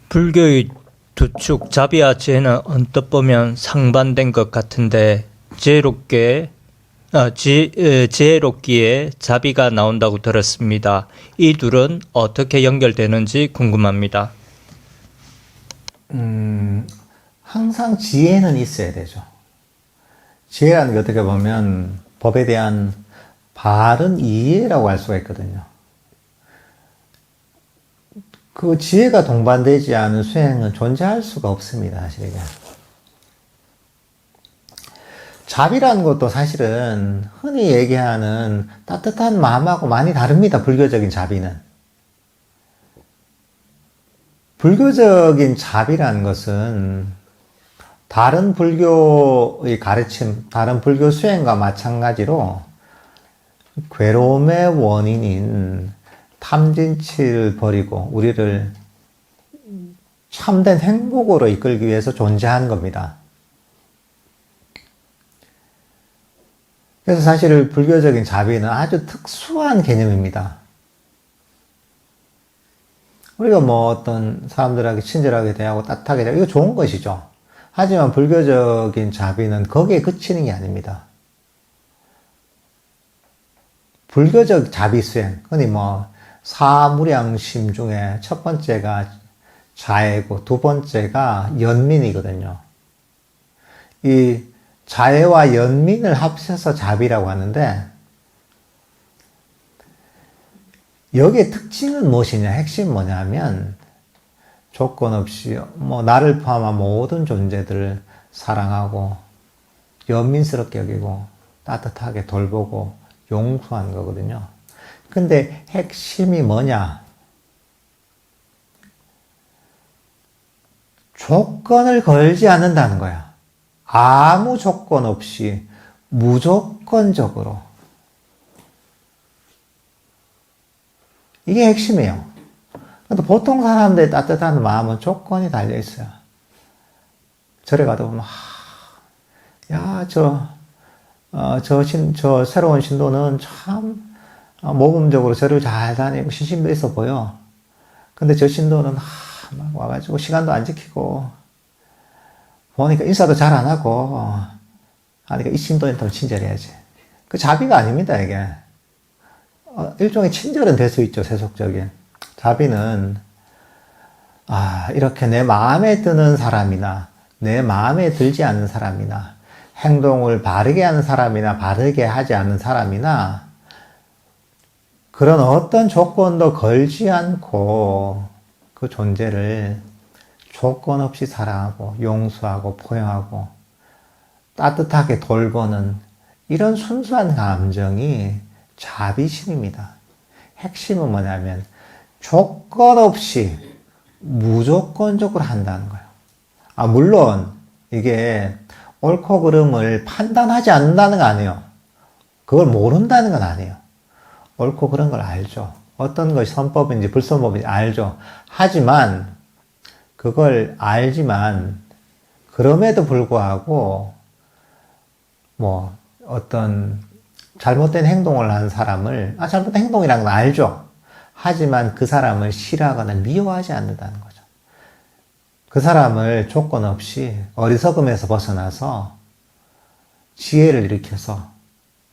불교의 두 축 자비와 지혜는 언뜻 보면 상반된 것 같은데 지혜롭기에 자비가 나온다고 들었습니다. 이 둘은 어떻게 연결되는지 궁금합니다. 항상 지혜는 있어야 되죠. 지혜라는 게 어떻게 보면 법에 대한 바른 이해라고 할 수가 있거든요. 그 지혜가 동반되지 않은 수행은 존재할 수가 없습니다, 사실 이게. 자비라는 것도 사실은 흔히 얘기하는 따뜻한 마음하고 많이 다릅니다, 불교적인 자비는. 불교적인 자비라는 것은 다른 불교의 가르침, 다른 불교 수행과 마찬가지로 괴로움의 원인인 탐진치를 버리고 우리를 참된 행복으로 이끌기 위해서 존재하는 겁니다. 그래서 사실 불교적인 자비는 아주 특수한 개념입니다. 우리가 뭐 어떤 사람들에게 친절하게 대하고 따뜻하게 대하고 이거 좋은 것이죠. 하지만 불교적인 자비는 거기에 그치는 게 아닙니다. 불교적 자비 수행, 흔히 뭐 사무량심 중에 첫 번째가 자애고 두 번째가 연민이거든요. 이 자애와 연민을 합쳐서 자비라고 하는데 여기에 특징은 무엇이냐, 핵심은 뭐냐면 조건 없이 뭐 나를 포함한 모든 존재들을 사랑하고 연민스럽게 여기고 따뜻하게 돌보고 용서하는 거거든요. 근데 핵심이 뭐냐? 조건을 걸지 않는다는 거야. 아무 조건 없이 무조건적으로. 이게 핵심이에요. 근데 보통 사람들의 따뜻한 마음은 조건이 달려 있어요. 절에 가다 보면, 저 새로운 신도는 참 모범적으로 절을 잘 다니고 신심도 있어 보여. 근데 저 신도는 막 와가지고 시간도 안 지키고 보니까 인사도 잘 안 하고 하니까 이 신도는 더 친절해야지. 그 자비가 아닙니다, 이게. 일종의 친절은 될 수 있죠, 세속적인. 자비는 이렇게 내 마음에 드는 사람이나 내 마음에 들지 않는 사람이나 행동을 바르게 하는 사람이나 바르게 하지 않는 사람이나 그런 어떤 조건도 걸지 않고 그 존재를 조건 없이 사랑하고 용서하고 포용하고 따뜻하게 돌보는 이런 순수한 감정이 자비심입니다. 핵심은 뭐냐면 조건 없이 무조건적으로 한다는 거예요. 물론 이게 옳고 그름을 판단하지 않는다는 거 아니에요. 그걸 모른다는 건 아니에요. 옳고 그런 걸 알죠. 어떤 것이 선법인지 불선법인지 알죠. 하지만 그걸 알지만 그럼에도 불구하고 뭐 어떤 잘못된 행동을 한 사람을 잘못된 행동이라는 건 알죠. 하지만 그 사람을 싫어하거나 미워하지 않는다는 거죠. 그 사람을 조건 없이 어리석음에서 벗어나서 지혜를 일으켜서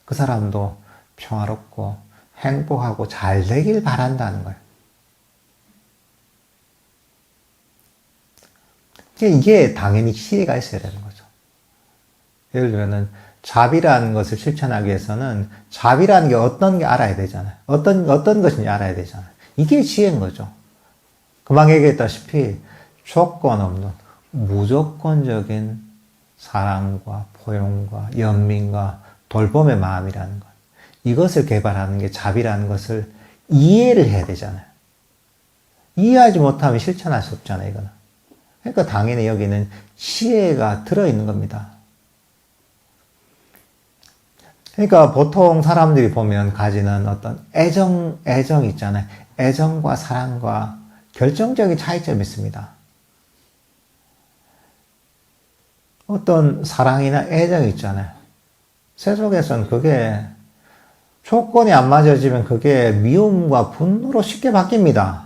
그 사람도 평화롭고 행복하고 잘 되길 바란다는 거예요. 이게 당연히 지혜가 있어야 되는 거죠. 예를 들면은 자비라는 것을 실천하기 위해서는 자비라는 게 어떤 게 알아야 되잖아요. 어떤 것인지 알아야 되잖아요. 이게 지혜인 거죠. 금방 얘기했다시피 조건 없는 무조건적인 사랑과 포용과 연민과 돌봄의 마음이라는 것. 이것을 개발하는 게 자비라는 것을 이해를 해야 되잖아요. 이해하지 못하면 실천할 수 없잖아요, 이거는. 그러니까 당연히 여기는 지혜가 들어있는 겁니다. 그러니까 보통 사람들이 보면 가지는 어떤 애정 있잖아요. 애정과 사랑과 결정적인 차이점이 있습니다. 어떤 사랑이나 애정이 있잖아요. 세속에서는 그게 조건이 안 맞아지면 그게 미움과 분노로 쉽게 바뀝니다.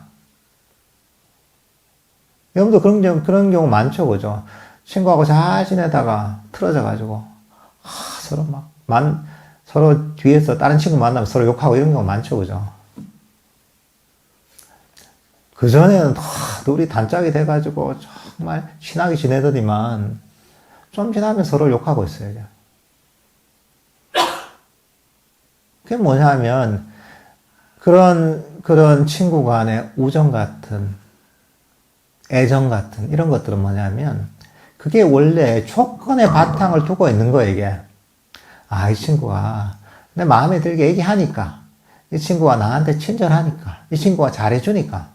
여러분도 그런 경우 많죠, 그죠? 친구하고 잘 지내다가 틀어져가지고, 서로 서로 뒤에서 다른 친구 만나면 서로 욕하고 이런 경우 많죠, 그죠? 그전에는 둘이 단짝이 돼가지고 정말 친하게 지내더니만 좀 지나면 서로 욕하고 있어요, 이제. 그게 뭐냐면, 그런 친구 간의 우정 같은, 애정 같은, 이런 것들은 뭐냐면, 그게 원래 조건의 바탕을 두고 있는 거예요, 이게. 이 친구가 내 마음에 들게 얘기하니까, 이 친구가 나한테 친절하니까, 이 친구가 잘해주니까,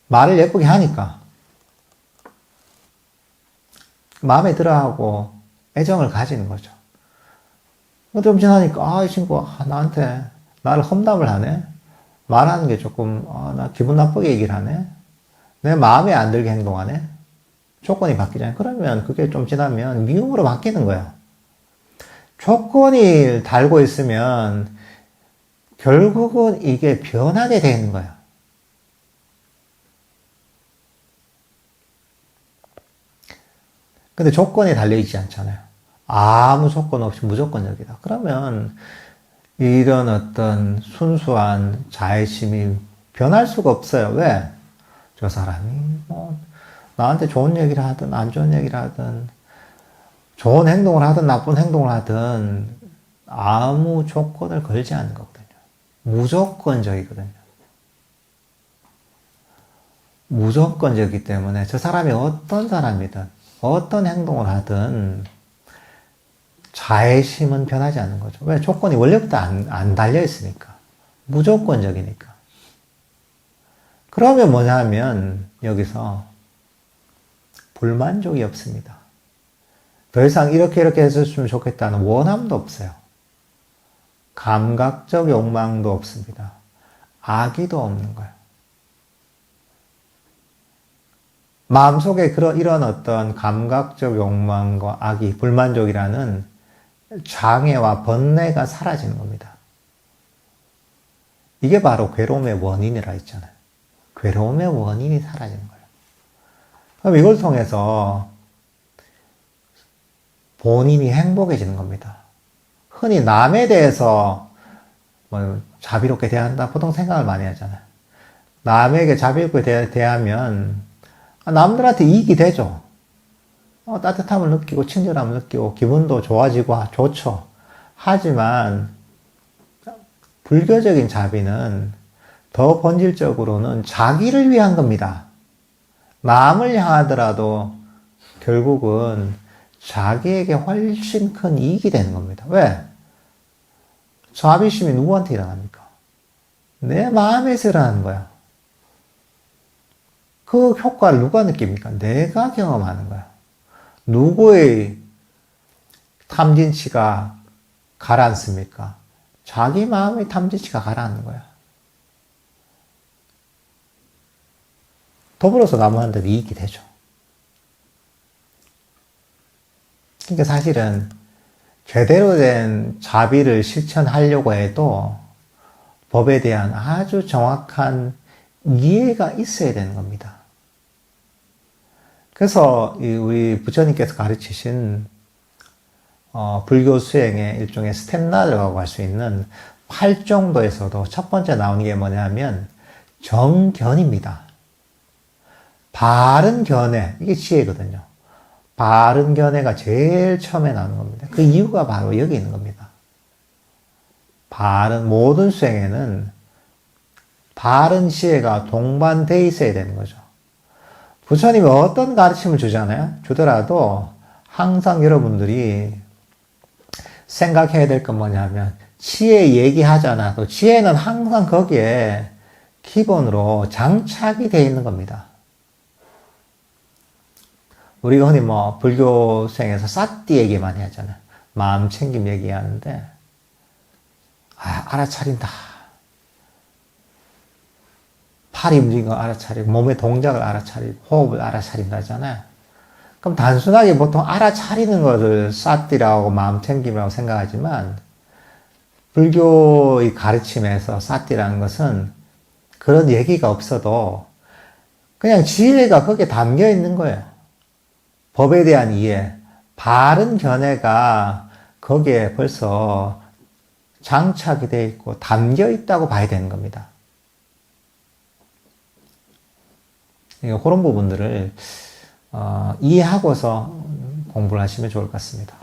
말을 예쁘게 하니까, 마음에 들어하고 애정을 가지는 거죠. 좀 지나니까, 이 친구가 나한테 나를 험담을 하네? 말하는 게 조금, 나 기분 나쁘게 얘기를 하네? 내 마음에 안 들게 행동하네? 조건이 바뀌잖아요. 그러면 그게 좀 지나면 미움으로 바뀌는 거예요. 조건이 달고 있으면 결국은 이게 변하게 되는 거예요. 근데 조건이 달려있지 않잖아요. 아무 조건 없이 무조건적이다. 그러면 이런 어떤 순수한 자애심이 변할 수가 없어요. 왜? 저 사람이 나한테 좋은 얘기를 하든 안 좋은 얘기를 하든 좋은 행동을 하든 나쁜 행동을 하든 아무 조건을 걸지 않는 거거든요. 무조건적이거든요. 무조건적이기 때문에 저 사람이 어떤 사람이든 어떤 행동을 하든 자애심은 변하지 않는 거죠. 왜? 조건이 원래부터 안 달려있으니까. 무조건적이니까. 그러면 뭐냐 하면 여기서 불만족이 없습니다. 더 이상 이렇게 했었으면 좋겠다는 원함도 없어요. 감각적 욕망도 없습니다. 악의도 없는 거예요. 마음속에 이런 어떤 감각적 욕망과 악의, 불만족이라는 장애와 번뇌가 사라지는 겁니다. 이게 바로 괴로움의 원인이라 했잖아요. 괴로움의 원인이 사라지는 거예요. 그럼 이걸 통해서 본인이 행복해지는 겁니다. 흔히 남에 대해서 자비롭게 대한다 보통 생각을 많이 하잖아요. 남에게 자비롭게 대하면 남들한테 이익이 되죠. 따뜻함을 느끼고 친절함을 느끼고 기분도 좋아지고 좋죠. 하지만 불교적인 자비는 더 본질적으로는 자기를 위한 겁니다. 남을 향하더라도 결국은 자기에게 훨씬 큰 이익이 되는 겁니다. 왜? 자비심이 누구한테 일어납니까? 내 마음에서 일어나는 거야. 그 효과를 누가 느낍니까? 내가 경험하는 거야. 누구의 탐진치가 가라앉습니까? 자기 마음의 탐진치가 가라앉는 거야. 더불어서 남한테도 이익이 되죠. 그러니까 사실은 제대로 된 자비를 실천하려고 해도 법에 대한 아주 정확한 이해가 있어야 되는 겁니다. 그래서 우리 부처님께서 가르치신 불교 수행의 일종의 스탠다드라고 할 수 있는 8정도에서도 첫 번째 나오는 게 뭐냐면 정견입니다. 바른 견해, 이게 지혜거든요. 바른 견해가 제일 처음에 나오는 겁니다. 그 이유가 바로 여기 있는 겁니다. 모든 수행에는 바른 지혜가 동반되어 있어야 되는 거죠. 부처님이 어떤 가르침을 주더라도 항상 여러분들이 생각해야 될 건 뭐냐면 지혜 얘기하잖아도 지혜는 항상 거기에 기본으로 장착이 되어 있는 겁니다. 우리가 흔히 불교생에서 사띠 얘기 많이 하잖아요. 마음 챙김 얘기하는데, 알아차린다. 팔이 움직이는 걸 알아차리고, 몸의 동작을 알아차리고, 호흡을 알아차린다 하잖아요. 그럼 단순하게 보통 알아차리는 것을 사띠라고 마음 챙김이라고 생각하지만, 불교의 가르침에서 사띠라는 것은 그런 얘기가 없어도 그냥 지혜가 거기에 담겨 있는 거예요. 법에 대한 이해, 바른 견해가 거기에 벌써 장착이 되어 있고 담겨 있다고 봐야 되는 겁니다. 그런 부분들을 이해하고서 공부를 하시면 좋을 것 같습니다.